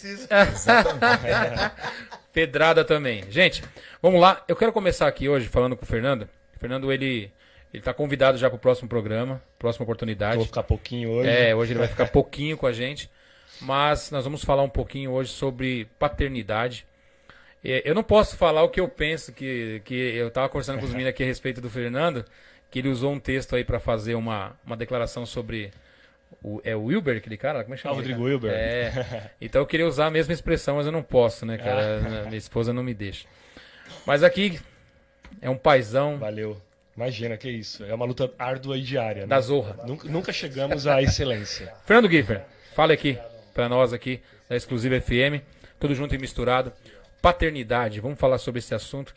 Exatamente. Pedrada também. Gente, vamos lá. Eu quero começar aqui hoje falando com o Fernando. O Fernando, ele tá convidado já para o próximo programa, próxima oportunidade. Vou ficar pouquinho hoje. Hoje ele vai ficar pouquinho com a gente. Mas nós vamos falar um pouquinho hoje sobre paternidade. Eu não posso falar o que eu penso, que eu estava conversando com os meninos aqui a respeito do Fernando, que ele usou um texto aí para fazer uma declaração sobre... o Wilber, aquele cara? Como é que chama? Rodrigo Wilber. Então eu queria usar a mesma expressão, mas eu não posso, né, cara? Minha esposa não me deixa. Mas aqui é um paizão. Valeu. Imagina, que isso. É uma luta árdua e diária. Da Zorra. Nunca chegamos à excelência. Fernando Giffer, fala aqui para nós aqui da Exclusiva FM, tudo junto e misturado. Paternidade, vamos falar sobre esse assunto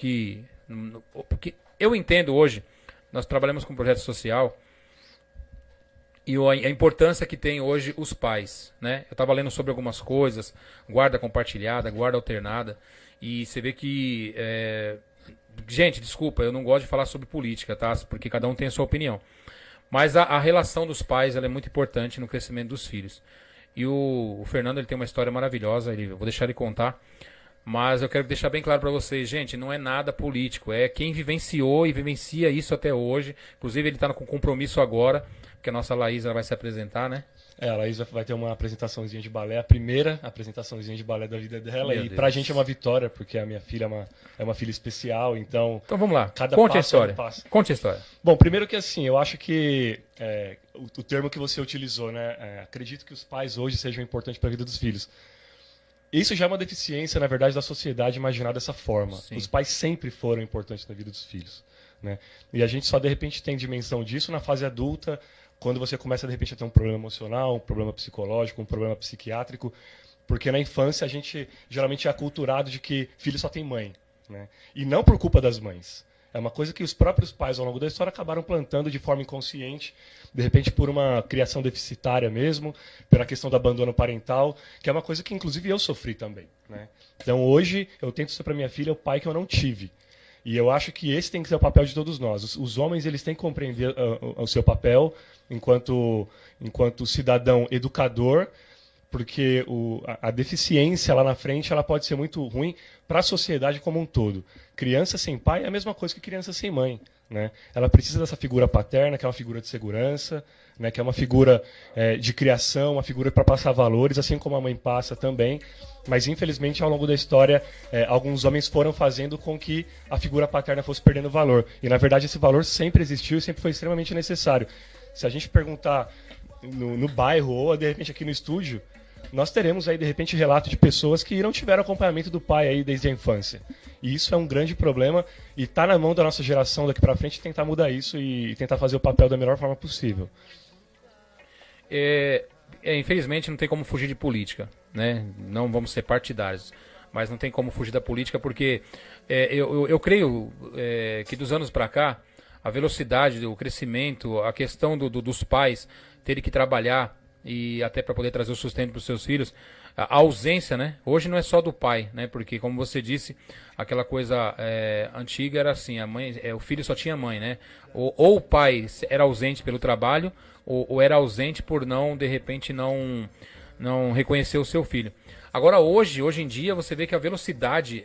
porque eu entendo hoje, nós trabalhamos com projeto social, e a importância que tem hoje os pais, né? Eu estava lendo sobre algumas coisas, guarda compartilhada, guarda alternada, e você vê que... Gente, desculpa, eu não gosto de falar sobre política, tá? Porque cada um tem a sua opinião. Mas a relação dos pais, ela é muito importante no crescimento dos filhos. E o Fernando, ele tem uma história maravilhosa, eu vou deixar ele contar. Mas eu quero deixar bem claro para vocês, gente, não é nada político, é quem vivenciou e vivencia isso até hoje. Inclusive ele está com compromisso agora, porque a nossa Laís vai se apresentar, né? A Laís vai ter uma apresentaçãozinha de balé, a primeira apresentaçãozinha de balé da vida dela. Meu e Deus. pra gente é uma vitória, porque a minha filha é uma filha especial, então... Então vamos lá, Cada conte a passo é um história. passo. Conte a história. Bom, primeiro que assim, eu acho que o termo que você utilizou, né? Acredito que os pais hoje sejam importantes para a vida dos filhos. Isso já é uma deficiência, na verdade, da sociedade imaginar dessa forma. Sim. Os pais sempre foram importantes na vida dos filhos, né? E a gente só, de repente, tem dimensão disso na fase adulta, quando você começa, de repente, a ter um problema emocional, um problema psicológico, um problema psiquiátrico, porque na infância a gente geralmente é aculturado de que filho só tem mãe, né? E não por culpa das mães. É uma coisa que os próprios pais, ao longo da história, acabaram plantando de forma inconsciente, de repente por uma criação deficitária mesmo, pela questão do abandono parental, que é uma coisa que, inclusive, eu sofri também, né? Então, hoje, eu tento ser para minha filha o pai que eu não tive. E eu acho que esse tem que ser o papel de todos nós. Os homens, eles têm que compreender o seu papel enquanto cidadão educador, porque a deficiência lá na frente ela pode ser muito ruim para a sociedade como um todo. Criança sem pai é a mesma coisa que criança sem mãe, né? Ela precisa dessa figura paterna, que é uma figura de segurança, né? Que é uma figura de criação, uma figura para passar valores, assim como a mãe passa também. Mas, infelizmente, ao longo da história, alguns homens foram fazendo com que a figura paterna fosse perdendo valor. E, na verdade, esse valor sempre existiu e sempre foi extremamente necessário. Se a gente perguntar no bairro ou, de repente, aqui no estúdio, nós teremos aí, de repente, relato de pessoas que não tiveram acompanhamento do pai aí desde a infância. E isso é um grande problema e está na mão da nossa geração daqui para frente tentar mudar isso e tentar fazer o papel da melhor forma possível. Infelizmente não tem como fugir de política, né? Não vamos ser partidários, mas não tem como fugir da política porque eu creio que dos anos para cá, a velocidade, o crescimento, a questão dos pais terem que trabalhar e até para poder trazer o sustento para os seus filhos, a ausência, né? Hoje não é só do pai, né? Porque, como você disse, aquela coisa antiga era assim, a mãe, o filho só tinha mãe, né? Ou o pai era ausente pelo trabalho, ou era ausente por não, de repente, não reconhecer o seu filho. Agora, hoje em dia, você vê que a velocidade,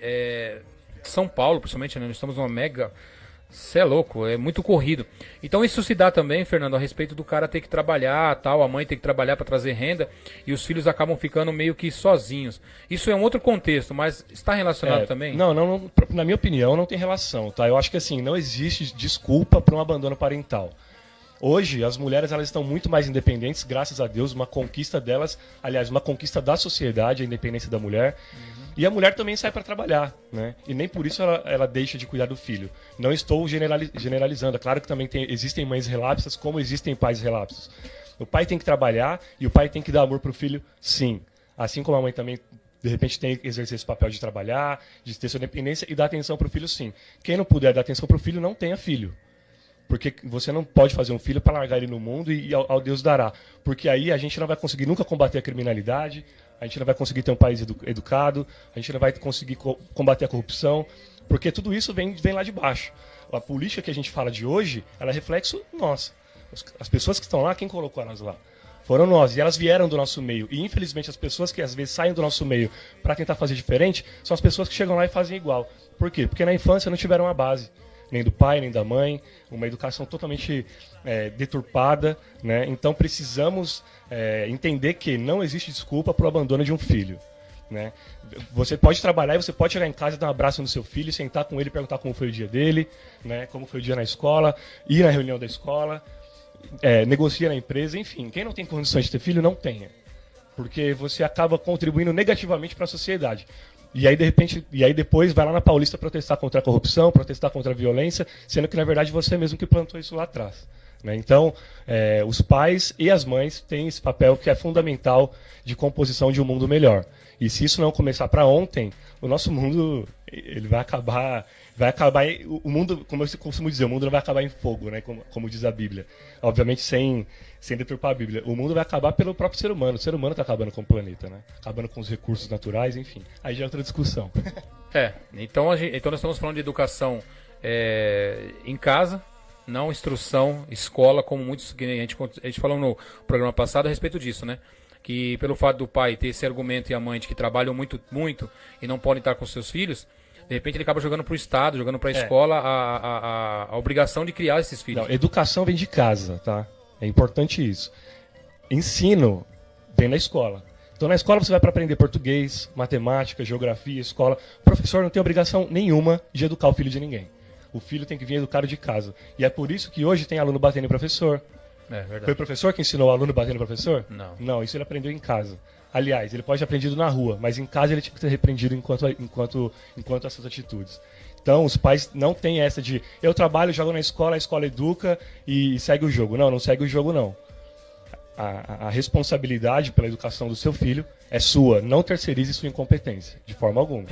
São Paulo, principalmente, né? Nós estamos numa mega... Você é louco, é muito corrido. Então isso se dá também, Fernando, a respeito do cara ter que trabalhar, tal, a mãe ter que trabalhar para trazer renda e os filhos acabam ficando meio que sozinhos. Isso é um outro contexto, mas está relacionado também? Não, na minha opinião não tem relação, tá? Eu acho que assim, não existe desculpa para um abandono parental. Hoje, as mulheres elas estão muito mais independentes, graças a Deus, uma conquista delas, aliás, uma conquista da sociedade, a independência da mulher. E a mulher também sai para trabalhar, né? E nem por isso ela deixa de cuidar do filho. Não estou generalizando. É claro que também existem mães relapsas, como existem pais relapsos. O pai tem que trabalhar e o pai tem que dar amor para o filho, sim. Assim como a mãe também, de repente, tem que exercer esse papel de trabalhar, de ter sua independência e dar atenção para o filho, sim. Quem não puder dar atenção para o filho, não tenha filho. Porque você não pode fazer um filho para largar ele no mundo e ao Deus dará. Porque aí a gente não vai conseguir nunca combater a criminalidade, a gente não vai conseguir ter um país educado, a gente não vai conseguir combater a corrupção, porque tudo isso vem lá de baixo. A política que a gente fala de hoje, ela é reflexo nosso. As pessoas que estão lá, quem colocou elas lá? Foram nós. E elas vieram do nosso meio. E, infelizmente, as pessoas que às vezes saem do nosso meio para tentar fazer diferente são as pessoas que chegam lá e fazem igual. Por quê? Porque na infância não tiveram a base. Nem do pai, nem da mãe. Uma educação totalmente deturpada. Né? Então, precisamos entender que não existe desculpa para o abandono de um filho. Né? Você pode trabalhar e você pode chegar em casa e dar um abraço no seu filho, sentar com ele e perguntar como foi o dia dele, né? Como foi o dia na escola, ir na reunião da escola, negocia na empresa, enfim. Quem não tem condições de ter filho, não tenha. Porque você acaba contribuindo negativamente para a sociedade. E aí, de repente, depois vai lá na Paulista protestar contra a corrupção, protestar contra a violência, sendo que, na verdade, você mesmo que plantou isso lá atrás. Né? Então, os pais e as mães têm esse papel que é fundamental de composição de um mundo melhor. E se isso não começar para ontem, o nosso mundo ele vai acabar o mundo, como eu costumo dizer, o mundo não vai acabar em fogo, né? Como diz a Bíblia. Obviamente sem deturpar a Bíblia. O mundo vai acabar pelo próprio ser humano. O ser humano está acabando com o planeta, né? Acabando com os recursos naturais, enfim. Aí já é outra discussão. Então nós estamos falando de educação em casa, não instrução, escola, como muitos que a gente falou no programa passado a respeito disso, né? Que pelo fato do pai ter esse argumento e a mãe de que trabalham muito, muito e não podem estar com seus filhos, de repente ele acaba jogando para o Estado, jogando para a escola a obrigação de criar esses filhos. Não, educação vem de casa, tá? É importante isso. Ensino vem da escola. Então na escola você vai para aprender português, matemática, geografia, escola. O professor não tem obrigação nenhuma de educar o filho de ninguém. O filho tem que vir educado de casa. E é por isso que hoje tem aluno batendo em professor. Verdade. Foi o professor que ensinou o aluno batendo no professor? Não. Não, isso ele aprendeu em casa. Aliás, ele pode ter aprendido na rua, mas em casa ele tinha que ser repreendido enquanto essas atitudes. Então, os pais não têm essa de eu trabalho, jogo na escola, a escola educa e segue o jogo. Não segue o jogo, não. A responsabilidade pela educação do seu filho é sua. Não terceirize sua incompetência, de forma alguma.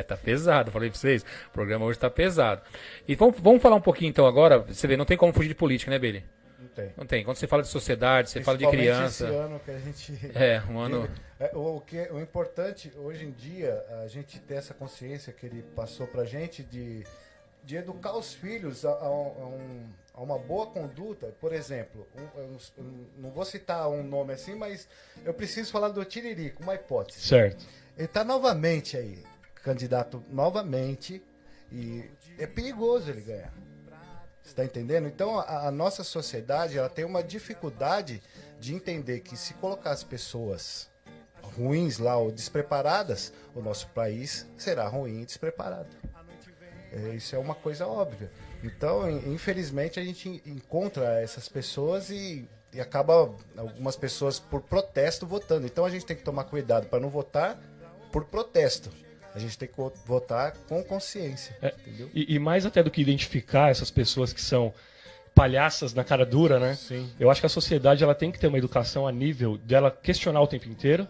Tá pesado, falei pra vocês. O programa hoje tá pesado. E vamos falar um pouquinho então agora. Você vê, não tem como fugir de política, né, Billy? Não tem. Quando você fala de sociedade, você fala de criança. Esse ano que a gente. Um ano. O importante, hoje em dia, a gente ter essa consciência que ele passou pra gente de educar os filhos a uma boa conduta. Por exemplo, não vou citar um nome assim, mas eu preciso falar do Tiririca, uma hipótese. Certo. Ele está novamente aí, candidato novamente, e é perigoso ele ganhar. Você está entendendo? Então a nossa sociedade ela tem uma dificuldade de entender que se colocar as pessoas ruins lá ou despreparadas, o nosso país será ruim e despreparado. Isso é uma coisa óbvia. Então, infelizmente, a gente encontra essas pessoas e acaba algumas pessoas por protesto votando. Então a gente tem que tomar cuidado para não votar por protesto. A gente tem que votar com consciência. Entendeu? E mais até do que identificar essas pessoas que são palhaças na cara dura, né? Sim. Eu acho que a sociedade ela tem que ter uma educação a nível dela questionar o tempo inteiro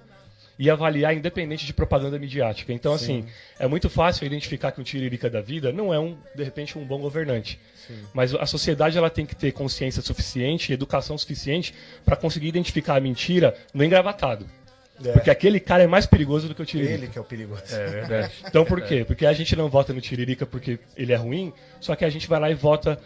e avaliar independente de propaganda midiática. Então, Sim. assim, é muito fácil identificar que um tiririca da vida não é, de repente, um bom governante. Sim. Mas a sociedade ela tem que ter consciência suficiente, educação suficiente para conseguir identificar a mentira no engravatado. Porque aquele cara é mais perigoso do que o tiririca. Ele que é o perigoso. É verdade. Então por quê? Porque a gente não vota no tiririca porque ele é ruim, só que a gente vai lá e vota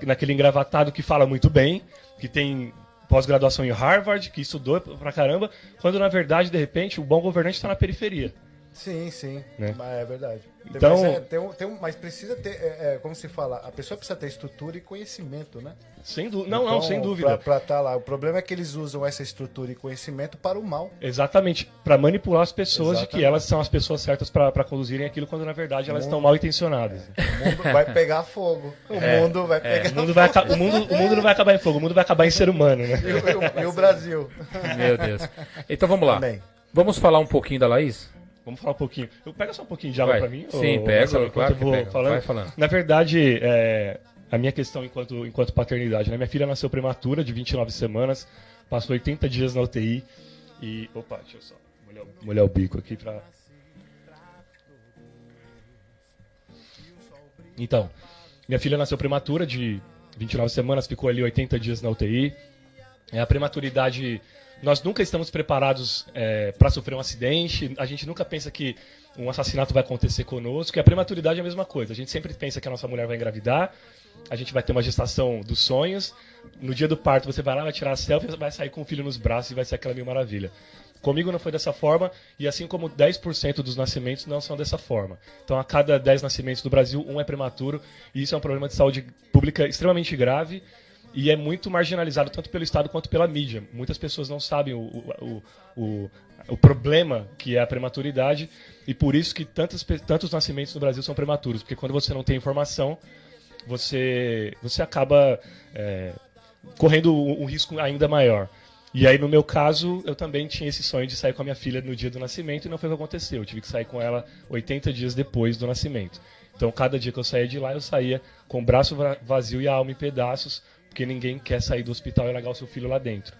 naquele engravatado que fala muito bem, que tem pós-graduação em Harvard, que estudou pra caramba, quando na verdade, de repente, o bom governante está na periferia. Sim, sim. Né? Mas é verdade. Então, Mas precisa ter, como se fala, a pessoa precisa ter estrutura e conhecimento, né? Sem dúvida. Então, Não, sem dúvida. Pra estar lá. O problema é que eles usam essa estrutura e conhecimento para o mal. Exatamente, para manipular as pessoas de que Exatamente. elas são as pessoas certas para conduzirem aquilo, quando na verdade elas estão mal intencionadas. O mundo vai pegar fogo. O mundo vai pegar O mundo não vai acabar em fogo, o mundo vai acabar em ser humano, né? E o Brasil. Meu Deus. Então vamos lá. Amém. Vamos falar um pouquinho da Laís? Vamos falar um pouquinho. Pega só um pouquinho de água Vai. para mim? Sim, ou, pego, Marcelo, claro enquanto que eu vou pego. falando? Vai falando. Na verdade, a minha questão enquanto paternidade, né? Minha filha nasceu prematura, de 29 semanas, passou 80 dias na UTI e... Opa, deixa eu só molhar o bico aqui para... Então, minha filha nasceu prematura, de 29 semanas, ficou ali 80 dias na UTI. A prematuridade... Nós nunca estamos preparados para sofrer um acidente, a gente nunca pensa que um assassinato vai acontecer conosco, e a prematuridade é a mesma coisa. A gente sempre pensa que a nossa mulher vai engravidar, a gente vai ter uma gestação dos sonhos. No dia do parto, você vai lá, vai tirar a selfie, vai sair com o filho nos braços e vai ser aquela mil maravilha. Comigo não foi dessa forma, e assim como 10% dos nascimentos não são dessa forma. Então, a cada 10 nascimentos do Brasil, um é prematuro, e isso é um problema de saúde pública extremamente grave, e é muito marginalizado tanto pelo Estado quanto pela mídia. Muitas pessoas não sabem o problema que é a prematuridade, e por isso que tantos nascimentos no Brasil são prematuros, porque quando você não tem informação, você acaba correndo um risco ainda maior. E aí, no meu caso, eu também tinha esse sonho de sair com a minha filha no dia do nascimento, e não foi o que aconteceu. Eu tive que sair com ela 80 dias depois do nascimento. Então, cada dia que eu saía de lá, eu saía com o braço vazio e a alma em pedaços, porque ninguém quer sair do hospital e largar o seu filho lá dentro.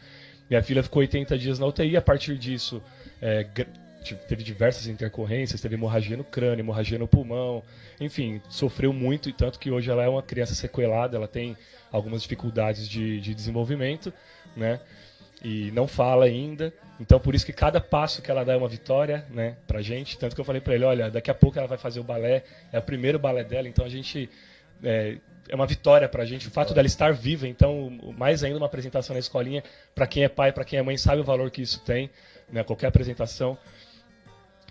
Minha filha ficou 80 dias na UTI, a partir disso teve diversas intercorrências, teve hemorragia no crânio, hemorragia no pulmão, enfim, sofreu muito, e tanto que hoje ela é uma criança sequelada, ela tem algumas dificuldades de desenvolvimento, né? E não fala ainda, então por isso que cada passo que ela dá é uma vitória, né, pra gente, tanto que eu falei pra ele, olha, daqui a pouco ela vai fazer o balé, é o primeiro balé dela, então a gente, é uma vitória pra gente, o fato dela estar viva, então mais ainda uma apresentação na escolinha, pra quem é pai, pra quem é mãe, sabe o valor que isso tem, né, qualquer apresentação.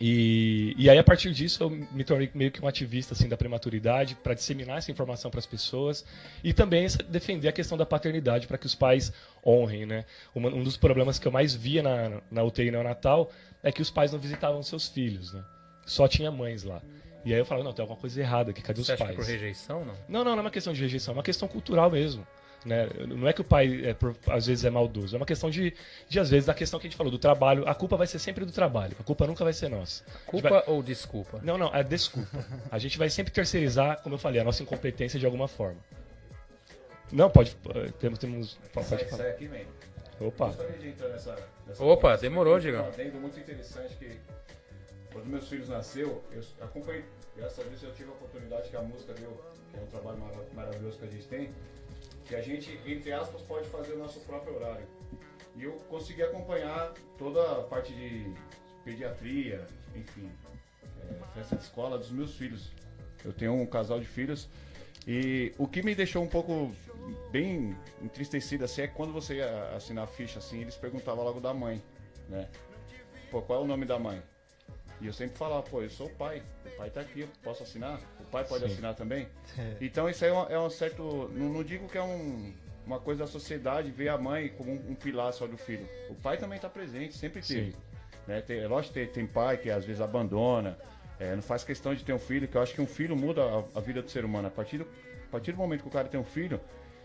E aí, a partir disso, eu me tornei meio que um ativista assim, da prematuridade, para disseminar essa informação para as pessoas e também defender a questão da paternidade, para que os pais honrem, né? Um dos problemas que eu mais via na UTI neonatal é que os pais não visitavam seus filhos, né? Só tinha mães lá. E aí eu falava, não, tem alguma coisa errada aqui, cadê os pais? Você acha que por rejeição, não? Não é uma questão de rejeição, é uma questão cultural mesmo. Né? Não é que o pai às vezes é maldoso, é uma questão de às vezes, da questão que a gente falou, do trabalho. A culpa vai ser sempre do trabalho, a culpa nunca vai ser nossa. Culpa ou desculpa? Não, é desculpa. A gente vai sempre terceirizar, como eu falei, a nossa incompetência de alguma forma. Não, pode falar. Sai aqui, man. Opa. Gostaria de entrar nessa Opa, demorou, Diego. Um adendo muito interessante que quando meus filhos nasceu, eu acompanhei, graças a Deus eu tive a oportunidade que a música deu, que é um trabalho maravilhoso que a gente tem, que a gente, entre aspas, pode fazer o nosso próprio horário. E eu consegui acompanhar toda a parte de pediatria, enfim, festa de escola dos meus filhos. Eu tenho um casal de filhos e o que me deixou um pouco bem entristecido assim, é que quando você ia assinar a ficha, assim, eles perguntavam logo da mãe, né? Pô, qual é o nome da mãe? E eu sempre falava, pô, eu sou o pai tá aqui, eu posso assinar? O pai pode assinar também? Então isso aí é um certo, não digo que é uma coisa da sociedade ver a mãe como um pilar só do filho. O pai também está presente, sempre teve. Né? É lógico que tem pai que às vezes abandona, não faz questão de ter um filho, que eu acho que um filho muda a vida do ser humano. A partir do momento que o cara tem um filho,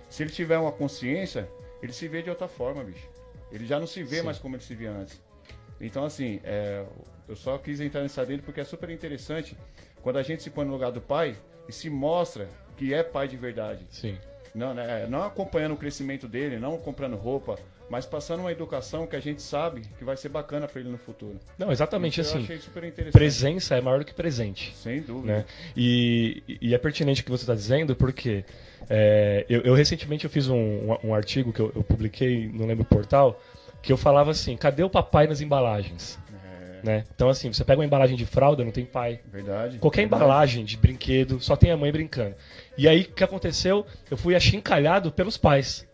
se ele tiver uma consciência, ele se vê de outra forma, bicho. Ele já não se vê mais como ele se via antes. Então, assim, eu só quis entrar nessa adendo porque é super interessante quando a gente se põe no lugar do pai e se mostra que é pai de verdade. Sim. Não acompanhando o crescimento dele, não comprando roupa, mas passando uma educação que a gente sabe que vai ser bacana para ele no futuro. Não, exatamente isso assim. Eu achei super interessante. Presença é maior do que presente. Sem dúvida. Né? E é pertinente o que você está dizendo, porque eu recentemente fiz um artigo que eu publiquei, não lembro o portal, que eu falava assim, cadê o papai nas embalagens? Né? Então assim, você pega uma embalagem de fralda, não tem pai. Verdade. Qualquer embalagem de brinquedo, só tem a mãe brincando. E aí, o que aconteceu? Eu fui achincalhado pelos pais.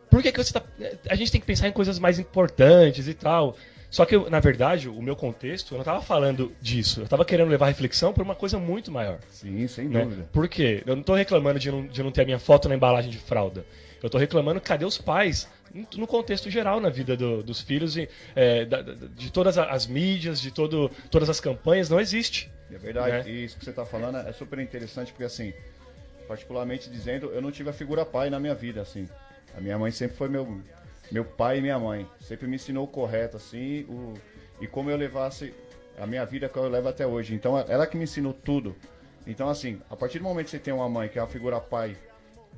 Por que você tá... A gente tem que pensar em coisas mais importantes e tal. Só que, na verdade, o meu contexto, eu não estava falando disso. Eu estava querendo levar a reflexão para uma coisa muito maior. Sim, sem né? dúvida. Por quê? Eu não estou reclamando de não ter a minha foto na embalagem de fralda. Eu estou reclamando, cadê os pais? No contexto geral, na vida dos filhos, de todas as mídias, de todas as campanhas, não existe. É verdade, né? E isso que você está falando é super interessante, porque assim, particularmente dizendo, eu não tive a figura pai na minha vida, assim. A minha mãe sempre foi meu pai e minha mãe. Sempre me ensinou o correto, assim, e como eu levasse a minha vida que eu levo até hoje. Então, ela que me ensinou tudo. Então, assim, a partir do momento que você tem uma mãe que é uma figura pai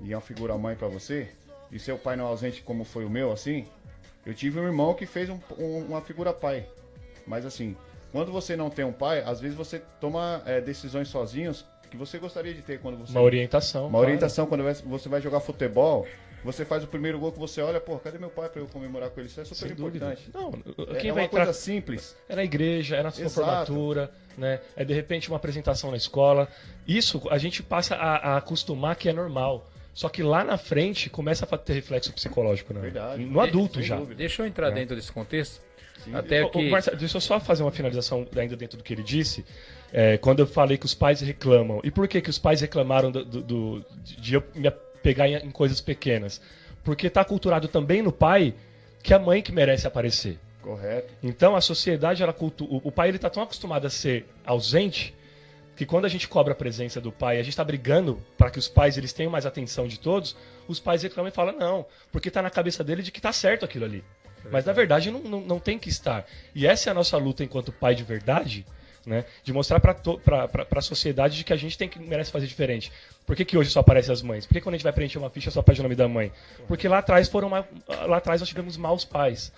e é uma figura mãe para você, e seu pai não é ausente como foi o meu, assim, eu tive um irmão que fez uma figura pai. Mas, assim, quando você não tem um pai, às vezes você toma decisões sozinhos que você gostaria de ter quando você... Uma orientação. Uma orientação, quando você vai jogar futebol, você faz o primeiro gol que você olha, pô, cadê meu pai pra eu comemorar com ele? Isso é super importante. Não, É quem uma vai coisa simples. É na igreja, é na sua Exato. formatura, né? É de repente uma apresentação na escola. Isso a gente passa a acostumar que é normal. Só que lá na frente começa a ter reflexo psicológico, né? Verdade. No adulto Sem já. dúvida. Deixa eu entrar dentro desse contexto. Até Ô, que... Marcelo, deixa eu só fazer uma finalização ainda dentro do que ele disse. Quando eu falei que os pais reclamam. E por que os pais reclamaram de eu me pegar em coisas pequenas? Porque está culturado também no pai que é a mãe que merece aparecer. Correto. Então a sociedade, o pai ele está tão acostumado a ser ausente que quando a gente cobra a presença do pai, a gente está brigando para que os pais eles tenham mais atenção de todos, os pais reclamam e falam não, porque está na cabeça dele de que está certo aquilo ali. Mas na verdade não tem que estar. E essa é a nossa luta enquanto pai de verdade, né? De mostrar para a sociedade de que a gente merece fazer diferente. Por que hoje só aparecem as mães? Por que quando a gente vai preencher uma ficha só aparece o nome da mãe? Porque lá atrás nós tivemos maus pais.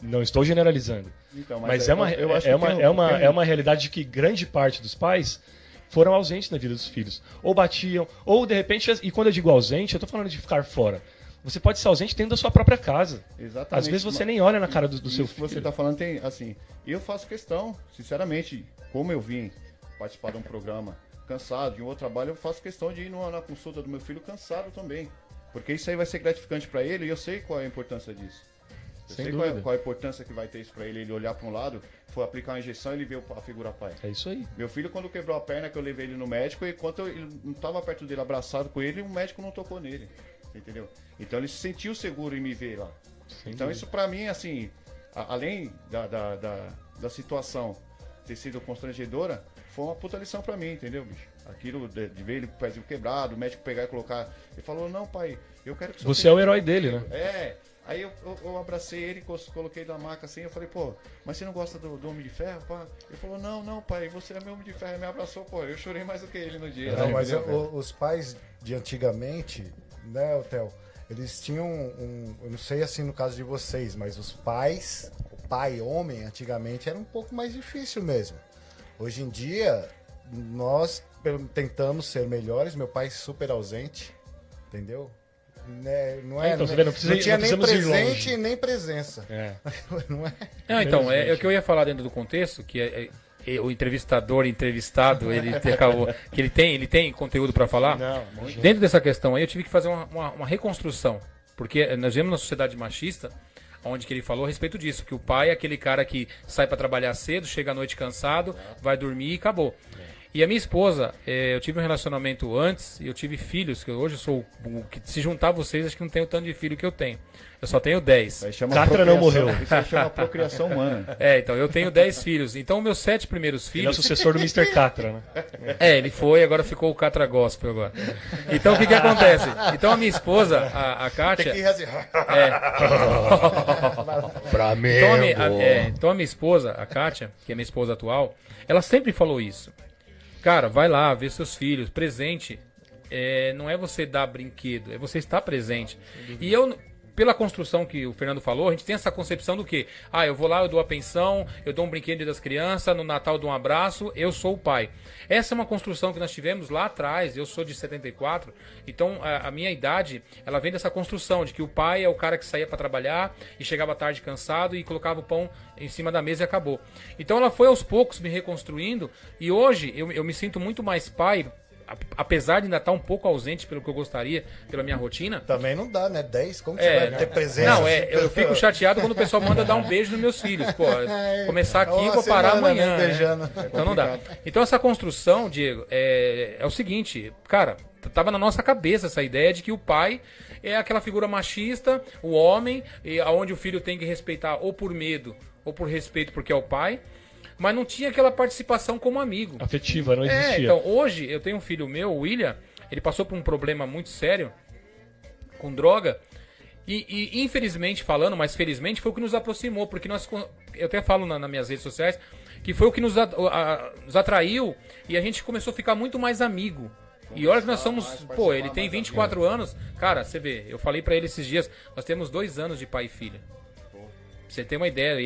Não estou generalizando. Então, mas eu acho que é uma realidade de que grande parte dos pais foram ausentes na vida dos filhos. Ou batiam, ou de repente, e quando eu digo ausente, eu estou falando de ficar fora. Você pode ser ausente dentro da sua própria casa. Exatamente. Às vezes você nem olha na cara do seu Isso que filho. você está falando tem, assim, eu faço questão, sinceramente, como eu vim participar de um programa cansado, de um outro trabalho, eu faço questão de ir na consulta do meu filho cansado também. Porque isso aí vai ser gratificante para ele e eu sei qual é a importância disso. Eu Sem sei dúvida. qual é a importância que vai ter isso pra ele olhar pra um lado, for aplicar uma injeção e ele ver a figura pai. É isso aí. Meu filho, quando quebrou a perna, que eu levei ele no médico, e enquanto ele não tava perto dele, abraçado com ele, o médico não tocou nele. Entendeu? Então ele se sentiu seguro em me ver lá. Sem Então dúvida. isso pra mim, assim, além da situação ter sido constrangedora, foi uma puta lição pra mim, entendeu, bicho? Aquilo de ver ele com o pezinho quebrado, o médico pegar e colocar. Ele falou, não, pai, eu quero que o senhor Você é o herói dele, né? Aí eu abracei ele, coloquei na maca assim, eu falei, pô, mas você não gosta do Homem de Ferro, pá? Ele falou, não, pai, você é meu Homem de Ferro. Ele me abraçou, pô, eu chorei mais do que ele no dia. Não, né? mas Entendeu? os pais de antigamente, né, Theo, eles tinham eu não sei assim no caso de vocês, mas os pais, o pai homem antigamente era um pouco mais difícil mesmo. Hoje em dia, nós tentamos ser melhores, meu pai super ausente, entendeu? Né, não é, Então, você vê, não tinha nem precisamos ir longe. presente nem presença. É. Não é? Não, então, é o que eu ia falar dentro do contexto, que o entrevistado, ele acabou, que ele tem conteúdo para falar. Não, Dentro dessa questão aí, eu tive que fazer uma reconstrução, porque nós vivemos uma sociedade machista, onde que ele falou a respeito disso, que o pai é aquele cara que sai para trabalhar cedo, chega à noite cansado, vai dormir e acabou. E a minha esposa, eu tive um relacionamento antes e eu tive filhos, que hoje eu sou que se juntar vocês, acho que não tenho o tanto de filho que eu tenho. Eu só tenho 10. Aí chama Catra não procriação. morreu. Isso aí chama procriação humana. Então eu tenho 10 filhos. Então meus 7 primeiros Ele é o filhos... sucessor do Mr. Catra, né? Ele foi, agora ficou o Catra Gospel agora. Então o que acontece? Então a minha esposa, a Kátia... Tem que ir assim. Pra mim. Então a minha esposa, a Kátia, que é minha esposa atual, ela sempre falou isso. Cara, vai lá, vê seus filhos, presente. Não é você dar brinquedo, é você estar presente. E eu, pela construção que o Fernando falou, a gente tem essa concepção do que? Eu vou lá, eu dou a pensão, eu dou um brinquedo das crianças, no Natal eu dou um abraço, eu sou o pai. Essa é uma construção que nós tivemos lá atrás, eu sou de 74, então a minha idade, ela vem dessa construção de que o pai é o cara que saía para trabalhar e chegava tarde cansado e colocava o pão em cima da mesa e acabou. Então ela foi aos poucos me reconstruindo e hoje eu me sinto muito mais pai, apesar de ainda estar um pouco ausente pelo que eu gostaria, pela minha rotina. Também não dá, né? 10, como que você vai ter presença? Não, eu fico chateado quando o pessoal manda dar um beijo nos meus filhos. Pô, começar aqui e vou parar amanhã. Né, beijando. Então não dá. Então essa construção, Diego, é o seguinte, cara, tava na nossa cabeça essa ideia de que o pai é aquela figura machista, o homem, onde o filho tem que respeitar ou por medo ou por respeito porque é o pai. Mas não tinha aquela participação como amigo. Afetiva, não existia. Então, hoje, eu tenho um filho meu, o William, ele passou por um problema muito sério com droga. E infelizmente falando, mas felizmente, foi o que nos aproximou. Porque eu até falo nas minhas redes sociais, que foi o que nos atraiu e a gente começou a ficar muito mais amigo. E olha que nós somos... Pô, ele tem 24 anos. Cara, você vê, eu falei pra ele esses dias, nós temos 2 anos de pai e filha. você ter uma ideia,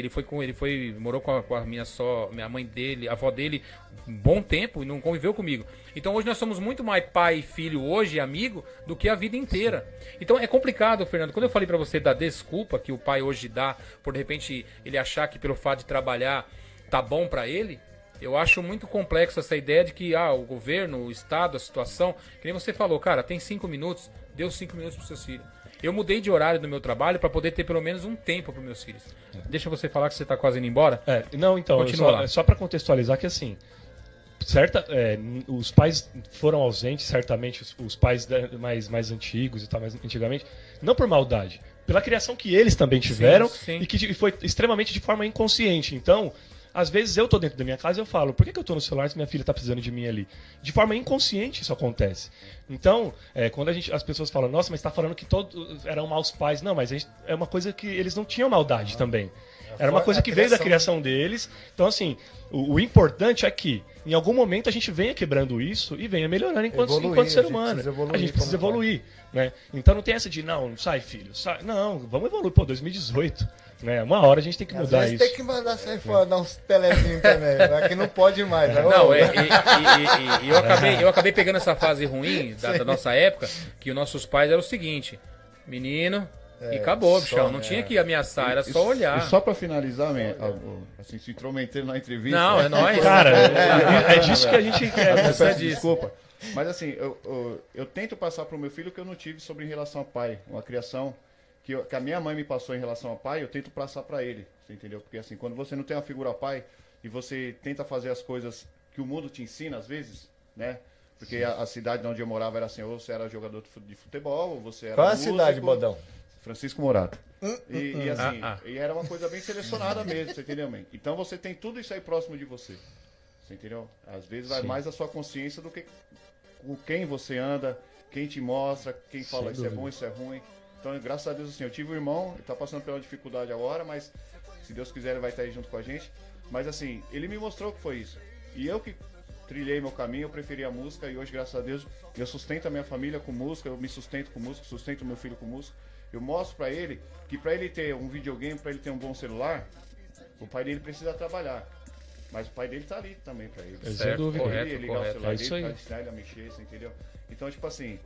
morou com a minha mãe dele, a avó dele, um bom tempo e não conviveu comigo. Então hoje nós somos muito mais pai e filho hoje, amigo, do que a vida inteira. Então é complicado, Fernando. Quando eu falei pra você da desculpa que o pai hoje dá, por de repente ele achar que pelo fato de trabalhar tá bom pra ele, eu acho muito complexo essa ideia de que o governo, o Estado, a situação, que nem você falou, cara, tem 5 minutos, deu 5 minutos pros seus filhos. Eu mudei de horário do meu trabalho para poder ter pelo menos um tempo para meus filhos. Deixa você falar que você está quase indo embora. Não, então, só para contextualizar que assim, os pais foram ausentes, certamente, os pais mais antigos e tal, mais antigamente, não por maldade, pela criação que eles também tiveram sim. E que foi extremamente de forma inconsciente. Então, às vezes eu tô dentro da minha casa e eu falo, por que eu tô no celular se minha filha tá precisando de mim ali? De forma inconsciente isso acontece. Então, quando as pessoas falam, nossa, mas tá falando que todos eram maus pais. Não, mas é uma coisa que eles não tinham maldade também. Era uma coisa que veio da criação deles. Então, assim, o importante é que, em algum momento, a gente venha quebrando isso e venha melhorando enquanto ser humano. A gente precisa evoluir. Né? Então não tem essa de, não sai filho, sai. Não, vamos evoluir, 2018. Né? Uma hora a gente tem que mudar isso. Tem que mandar sair fora, dar uns telezinhos também. Aqui não pode mais. Né? Não, eu acabei pegando essa fase ruim da nossa época, que os nossos pais eram o seguinte, menino, e acabou, bichão. Não tinha que ameaçar, era só olhar. E só pra finalizar, assim, se intrometendo na entrevista. Não, é nóis. Cara, é disso que a gente quer. Desculpa. Mas assim, eu tento passar pro meu filho o que eu não tive sobre em relação ao pai. Uma criação que a minha mãe me passou em relação ao pai, eu tento passar pra ele. Você entendeu? Porque assim, quando você não tem uma figura pai e você tenta fazer as coisas que o mundo te ensina às vezes, né? Porque a cidade onde eu morava era assim, ou você era jogador de futebol, ou você era Qual músico. a cidade, Bodão? Francisco Morato. E assim, e era uma coisa bem selecionada mesmo, você entendeu, mãe? Então você tem tudo isso aí próximo de você. Você entendeu? Às vezes vai mais a sua consciência do que com quem você anda, quem te mostra, quem fala isso é bom, isso é ruim. Então, graças a Deus, assim, eu tive um irmão, ele tá passando pela dificuldade agora, mas se Deus quiser ele vai estar aí junto com a gente. Mas assim, ele me mostrou que foi isso. E eu que trilhei meu caminho, eu preferi a música e hoje, graças a Deus, eu sustento a minha família com música, eu me sustento com música, sustento meu filho com música. Eu mostro pra ele que pra ele ter um videogame, pra ele ter um bom celular, o pai dele precisa trabalhar. Mas o pai dele tá ali também pra ele. Sem dúvida. Ele ligar o celular dele aí. pra ensinar ele a mexer, você entendeu? Então, tipo assim,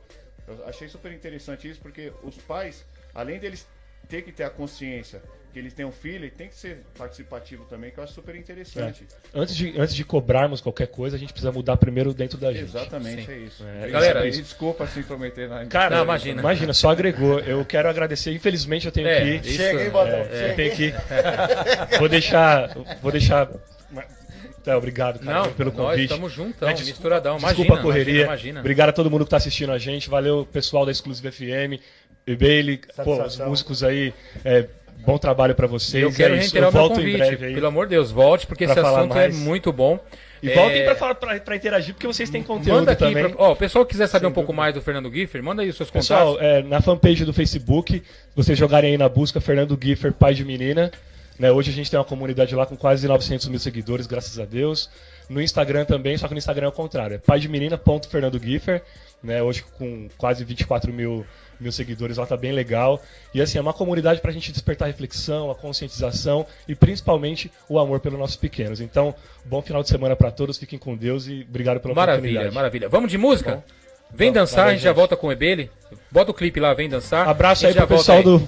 eu achei super interessante isso, porque os pais, além deles ter que ter a consciência que eles têm um filho, ele tem que ser participativo também, que eu acho super interessante. Antes de cobrarmos qualquer coisa, a gente precisa mudar primeiro dentro da gente. Exatamente, Sim. é isso. Galera, desculpa se intrometer na... Cara, não, imagina, só agregou. Eu quero agradecer, infelizmente eu tenho que ir. Chega aí, Bodão. Eu tenho que ir. Vou deixar... Obrigado, cara, pelo convite. Nós estamos juntão, misturadão. Imagina, desculpa a correria. Imagina. Obrigado a todo mundo que está assistindo a gente. Valeu, pessoal da Exclusive FM. E Bailey, os músicos aí, bom trabalho para vocês. Eu quero reiterar o meu convite. Em breve aí, pelo amor de Deus, volte, porque esse assunto é muito bom. E voltem para interagir, porque vocês têm conteúdo manda aqui também. O pessoal que quiser saber um pouco mais do Fernando Giffer, manda aí os seus contatos. Pessoal, na fanpage do Facebook, vocês jogarem aí na busca Fernando Giffer, pai de menina. Né, hoje a gente tem uma comunidade lá com quase 900 mil seguidores, graças a Deus. No Instagram também, só que no Instagram é o contrário. É paidemmenina.fernandogiffer. Né, hoje com quase 24 mil seguidores lá, tá bem legal. E assim, é uma comunidade pra gente despertar a reflexão, a conscientização e principalmente o amor pelos nossos pequenos. Então, bom final de semana pra todos, fiquem com Deus e obrigado pela oportunidade. Maravilha. Vamos de música? Vem dançar, a gente já volta com o Ebele. Bota o clipe lá, vem dançar. Abraço aí pro pessoal do